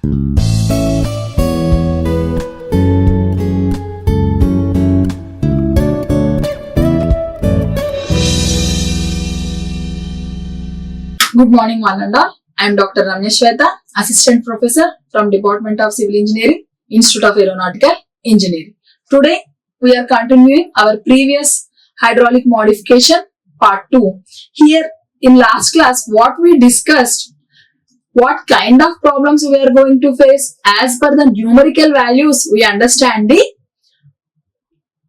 Good morning, one and all. I am Dr. Ramya Swetha, Assistant Professor from Department of Civil Engineering, Institute of Aeronautical Engineering. Today, we are continuing our previous hydraulic modification part 2. Here in last class, what we discussed, what kind of problems we are going to face. As per the numerical values, we understand the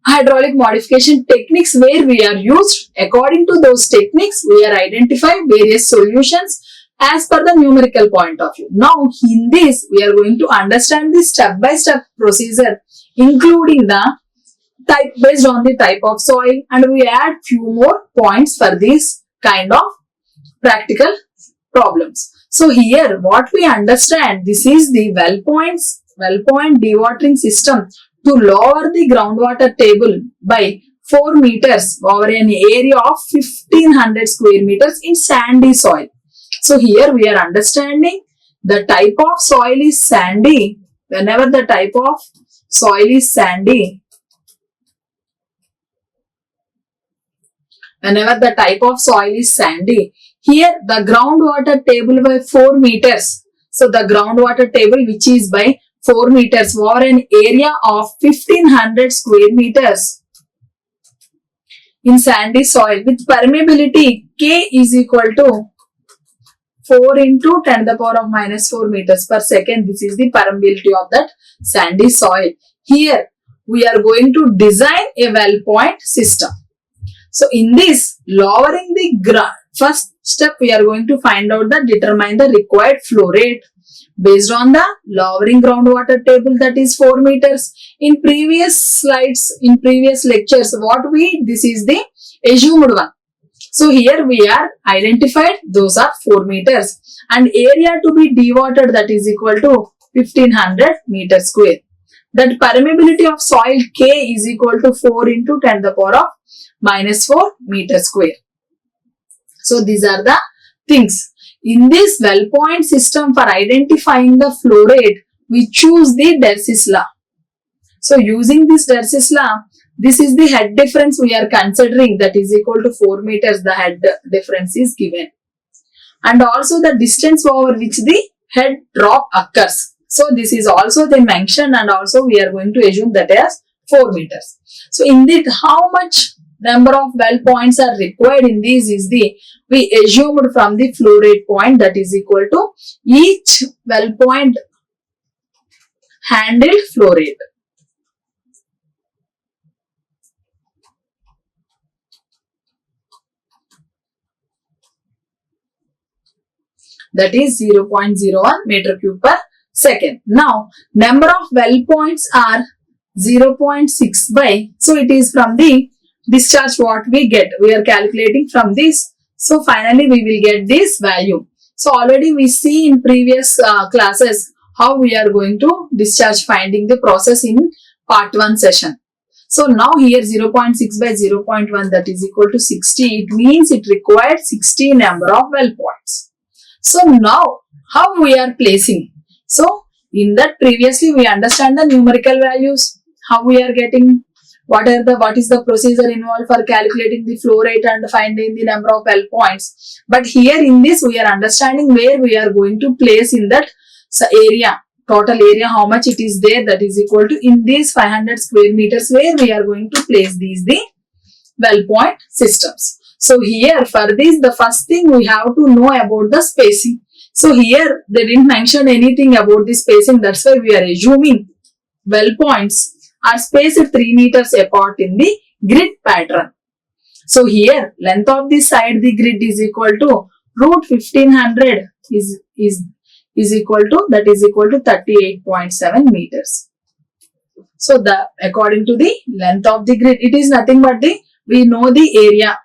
hydraulic modification techniques where we are used. According to those techniques, we are identifying various solutions as per the numerical point of view. Now, in this, we are going to understand the step-by-step procedure, including the type based on the type of soil, and we add few more points for this kind of practical problems. So here, what we understand, this is the well point dewatering system to lower the groundwater table by 4 meters over an area of 1500 square meters in sandy soil. So here we are understanding the type of soil is sandy. Whenever the type of soil is sandy, here the groundwater table by 4 meters. So the groundwater table which is by 4 meters over an area of 1500 square meters in sandy soil with permeability K is equal to 4 into 10 to the power of minus 4 meters per second. This is the permeability of that sandy soil. Here we are going to design a well point system. So in this, lowering the first step, we are going to find out determine the required flow rate based on the lowering groundwater table, that is 4 meters. In previous slides, in previous lectures, this is the assumed one. So here we are identified, those are 4 meters, and area to be dewatered, that is equal to 1500 meters square. That permeability of soil K is equal to 4 into 10 to the power of minus 4 meters square. So these are the things. In this well point system, for identifying the flow rate, we choose the Darcy's law. So using this Darcy's law, this is the head difference we are considering, that is equal to 4 meters, the head difference is given. And also the distance over which the head drop occurs. So this is also they mentioned, and also we are going to assume that as 4 meters. So in this, how much number of well points are required in this is we assumed from the flow rate point, that is equal to each well point handled flow rate. That is 0.01 meter cube per second. Now, number of well points are 0.6 by, so it is from the discharge what we get. We are calculating from this. So finally we will get this value. So already we see in previous classes how we are going to discharge finding the process in part 1 session. So now here 0.6 by 0.1, that is equal to 60. It means it required 60 number of well points. So now how we are placing? So in that previously we understand the numerical values, how we are getting, what is the procedure involved for calculating the flow rate and finding the number of well points. But here in this we are understanding where we are going to place in that area, total area, how much it is there, that is equal to in these 500 square meters where we are going to place these the well point systems. So here for this, the first thing we have to know about the spacing. So here they didn't mention anything about the spacing, that's why we are assuming well points are spaced 3 meters apart in the grid pattern. So here length of the side the grid is equal to root 1500 is equal to, that is equal to 38.7 meters. So the according to the length of the grid, it is nothing but we know the area,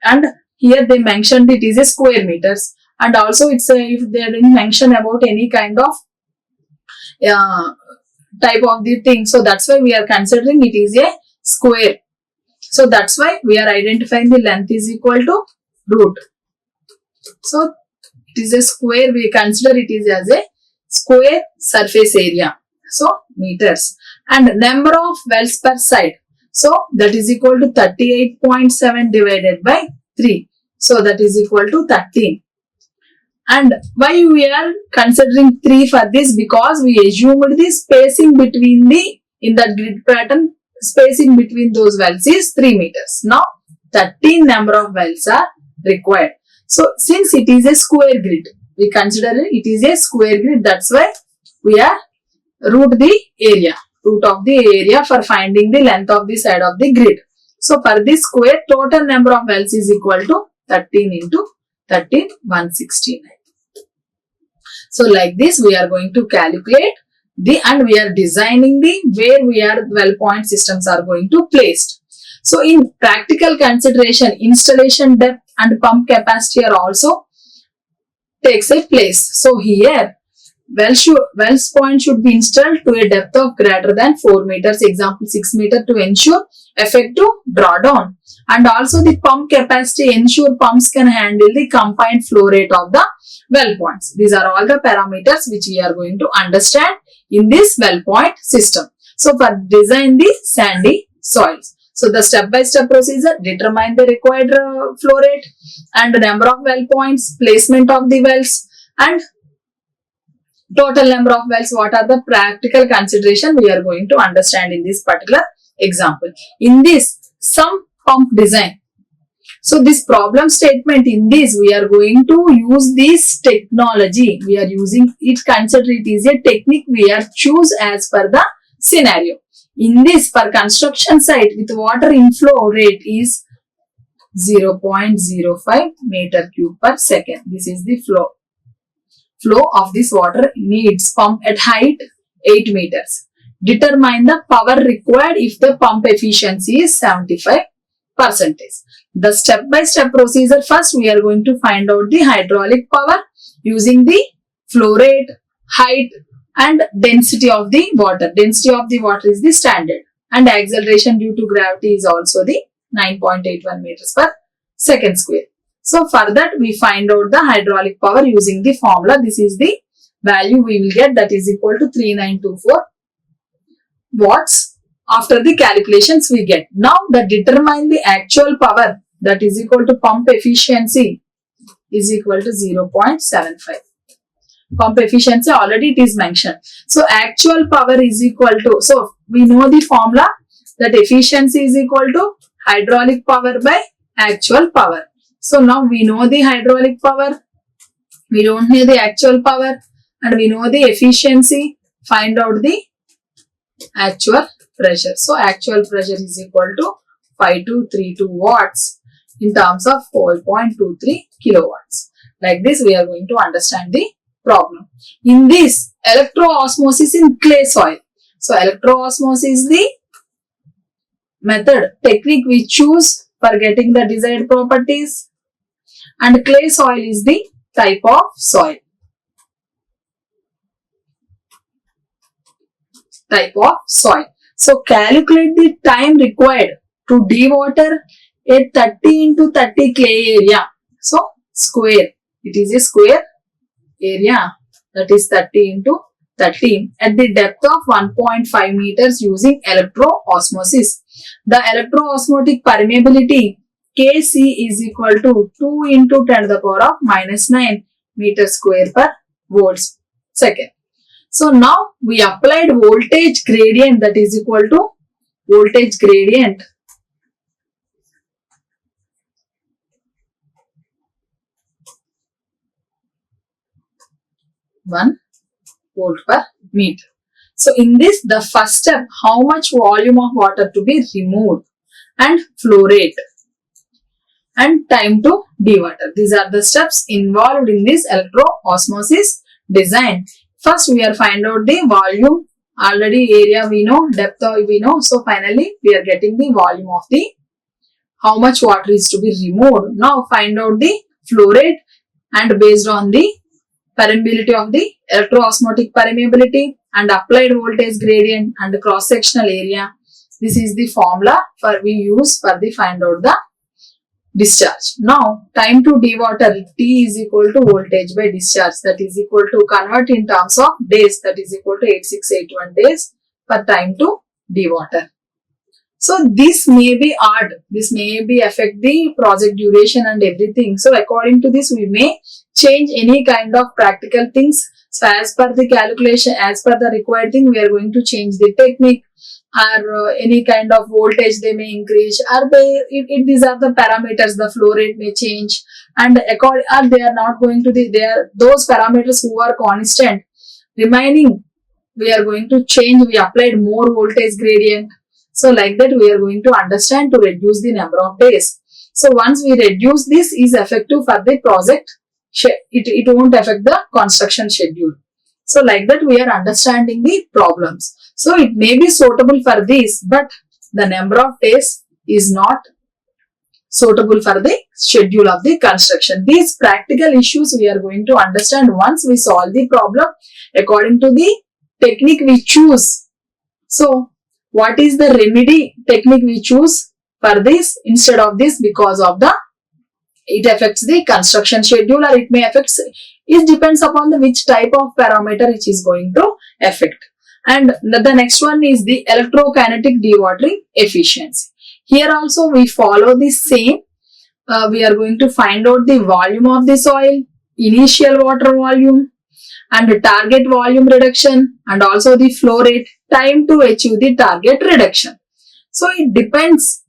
and here they mentioned it is a square meters, and also it's if they didn't mention about any kind of type of the thing, so that's why we are considering it is a square. So that's why we are identifying the length is equal to root. So it is a square, we consider it is as a square surface area. So meters. And number of wells per side. So that is equal to 38.7 divided by 3. So that is equal to 13. And why we are considering 3 for this? Because we assumed the spacing between in that grid pattern, spacing between those wells is 3 meters. Now 13 number of wells are required. So since it is a square grid, we consider it is a square grid. That's why we are root of the area for finding the length of the side of the grid. So for this square, total number of wells is equal to 13 into 13, 169. So like this we are going to calculate and we are designing where well point systems are going to placed. So in practical consideration, installation depth and pump capacity are also takes a place. So here wells point should be installed to a depth of greater than 4 meters, example 6 meter, to ensure effective drawdown. And also the pump capacity, ensure pumps can handle the combined flow rate of the well points. These are all the parameters which we are going to understand in this well point system. So for design the sandy soils. So the step-by-step procedure: determine the required flow rate and the number of well points, placement of the wells, and total number of wells. What are the practical consideration we are going to understand in this particular example. In this, some pump design. So this problem statement, in this we are going to use this technology. We are using it, consider it is a technique we are choose as per the scenario. In this, for construction site with water inflow rate is 0.05 meter cube per second. This is the flow of this water needs pump at height 8 meters. Determine the power required if the pump efficiency is 75%. The step-by-step procedure: first we are going to find out the hydraulic power using the flow rate, height and density of the water. Density of the water is the standard, and acceleration due to gravity is also the 9.81 meters per second square. So for that we find out the hydraulic power using the formula. This is the value we will get, that is equal to 3924 watts. After the calculations we get. Now determine the actual power, that is equal to pump efficiency is equal to 0.75. Pump efficiency already it is mentioned. So actual power is equal to, so we know the formula, that efficiency is equal to hydraulic power by actual power. So now we know the hydraulic power, we don't know the actual power, and we know the efficiency. Find out the actual pressure. So actual pressure is equal to 5232 watts in terms of 4.23 kilowatts. Like this we are going to understand the problem. In this, electro-osmosis in clay soil. So electro-osmosis is the method, technique we choose for getting the desired properties, and clay soil is the type of soil. So calculate the time required to dewater a 30 into 30 clay area. So square, it is a square area, that is 30 into 30 at the depth of 1.5 meters using electro-osmosis. The electro-osmotic permeability Kc is equal to 2 into 10 to the power of minus 9 meters square per volts second. So now we applied voltage gradient, that is equal to voltage gradient (1 volt per meter). So in this, the first step, how much volume of water to be removed, and flow rate and time to dewater. These are the steps involved in this electro-osmosis design. First we are find out the volume, already area we know, depth we know. So finally we are getting the volume of the how much water is to be removed. Now find out the flow rate, and based on the permeability of the electro-osmotic permeability and applied voltage gradient and cross-sectional area. This is the formula for we use for the find out the discharge. Now time to dewater, T is equal to voltage by discharge, that is equal to, convert in terms of days, that is equal to 8681 days per time to dewater. So this may be odd, this may be affect the project duration and everything. So according to this, we may change any kind of practical things. So as per the calculation, as per the required thing, we are going to change the technique, or any kind of voltage they may increase, or these are the parameters, the flow rate may change, and or they are not going to they are those parameters who are constant remaining, we are going to change, we applied more voltage gradient. So like that we are going to understand to reduce the number of days. So once we reduce, this is effective for the project, it won't affect the construction schedule. So like that we are understanding the problems. So it may be suitable for this, but the number of days is not suitable for the schedule of the construction. These practical issues we are going to understand once we solve the problem according to the technique we choose. So what is the remedy technique we choose for this instead of this? Because of the, it affects the construction schedule, or it may affect, it depends upon the which type of parameter which is going to affect. And the next one is the electrokinetic dewatering efficiency. Here also we follow the same. We are going to find out the volume of the soil, initial water volume, and the target volume reduction, and also the flow rate, time to achieve the target reduction. So it depends.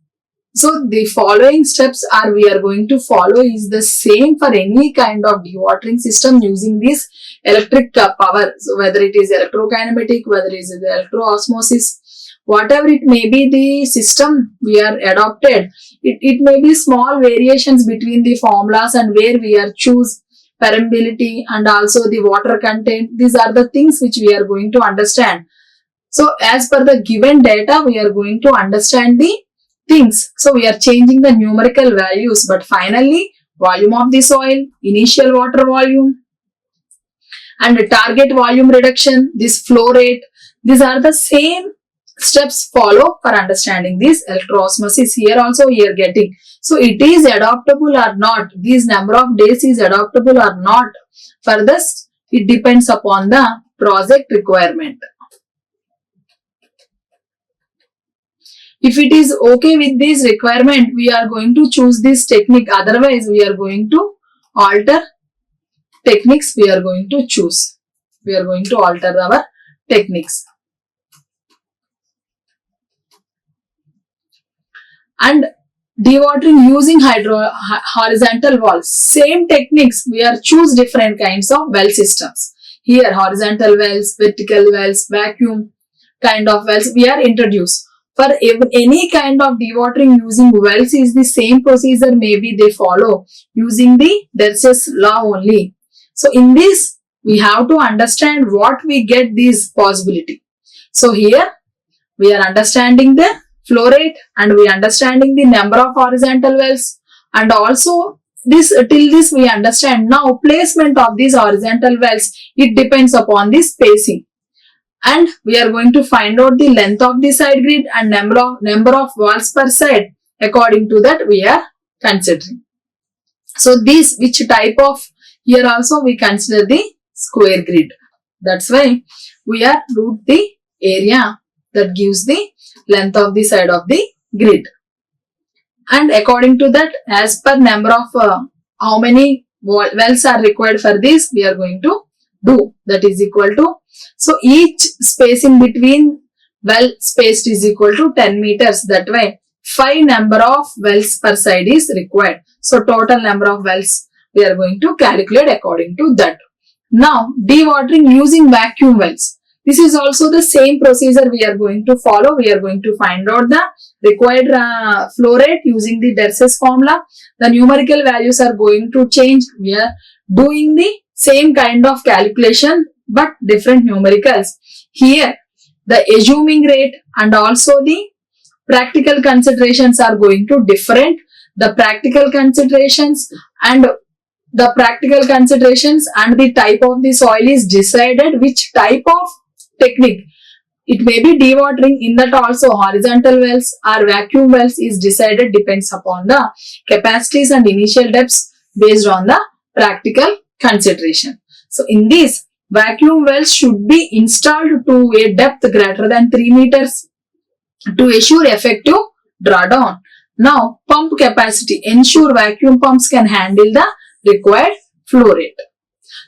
So the following steps are we are going to follow is the same for any kind of dewatering system using this electric power. So whether it is electrokinetic, whether it is the electro-osmosis, whatever it may be the system we are adopted, it may be small variations between the formulas and where we are choose permeability and also the water content. These are the things which we are going to understand. So as per the given data, we are going to understand the things. So we are changing the numerical values, but finally volume of the soil, initial water volume, and the target volume reduction, this flow rate, these are the same steps follow for understanding this electro-osmosis. Here also we are getting. So it is adaptable or not, these number of days is adaptable or not. For this, it depends upon the project requirement. If it is okay with this requirement, we are going to choose this technique. Otherwise, we are going to alter techniques. We are going to choose. We are going to alter our techniques. And dewatering using horizontal walls. Same techniques. We are choose different kinds of well systems. Here, horizontal wells, vertical wells, vacuum kind of wells we are introduced. For any kind of dewatering using wells is the same procedure, maybe they follow using the Darcy's law only. So in this, we have to understand what we get this possibility. So here, we are understanding the flow rate and we are understanding the number of horizontal wells, and also this till this we understand. Now placement of these horizontal wells, it depends upon the spacing. And we are going to find out the length of the side grid and number of walls per side. According to that, we are considering. So this which type of, here also we consider the square grid. That's why we are root the area that gives the length of the side of the grid. And according to that, as per number of how many wells are required for this, we are going to do. That is equal to, so each spacing between well spaced is equal to 10 meters. That way 5 number of wells per side is required. So total number of wells we are going to calculate according to that. Now dewatering using vacuum wells. This is also the same procedure we are going to follow. We are going to find out the required flow rate using the Darcy's formula. The numerical values are going to change. We are doing the same kind of calculation but different numericals. Here the assuming rate and also the practical considerations are going to different. The practical considerations and the type of the soil is decided which type of technique. It may be dewatering. In that also horizontal wells or vacuum wells is decided depends upon the capacities and initial depths based on the practical consideration. So in this, vacuum wells should be installed to a depth greater than 3 meters to ensure effective drawdown. Now, pump capacity. Ensure vacuum pumps can handle the required flow rate.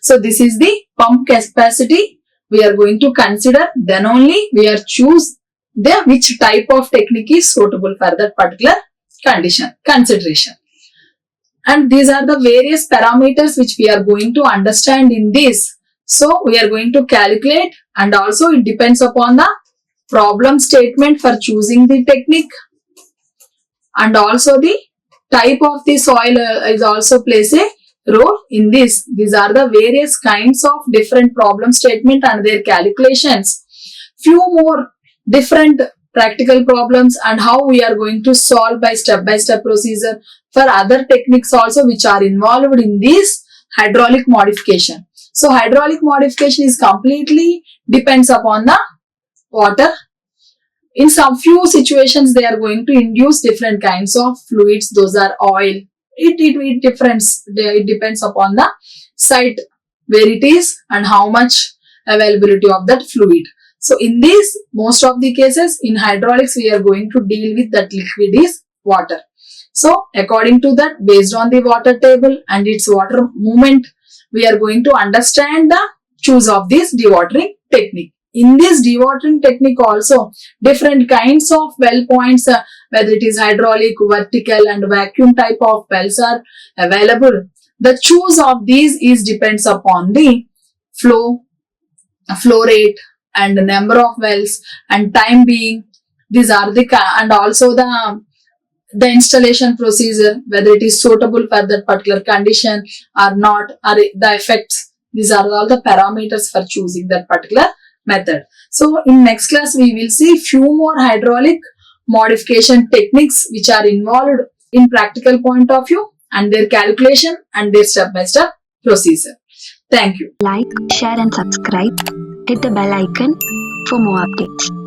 So, this is the pump capacity we are going to consider. Then only we are choose the which type of technique is suitable for that particular consideration. And these are the various parameters which we are going to understand in this. So, we are going to calculate, and also it depends upon the problem statement for choosing the technique, and also the type of the soil is also plays a role in this. These are the various kinds of different problem statement and their calculations. Few more different practical problems and how we are going to solve by step procedure for other techniques also which are involved in this hydraulic modification. So hydraulic modification is completely depends upon the water. In some few situations, they are going to induce different kinds of fluids. Those are oil. It depends upon the site where it is and how much availability of that fluid. So in this, most of the cases in hydraulics, we are going to deal with that liquid is water. So according to that, based on the water table and its water movement, we are going to understand the choose of this dewatering technique. In this dewatering technique also, different kinds of well points, whether it is hydraulic, vertical and vacuum type of wells are available. The choose of these is depends upon the flow rate and the number of wells and time being. These are the, and also the installation procedure, whether it is suitable for that particular condition or not, or the effects. These are all the parameters for choosing that particular method. So in next class we will see few more hydraulic modification techniques which are involved in practical point of view and their calculation and their step-by-step procedure. Thank you. Like, share and subscribe. Hit the bell icon for more updates.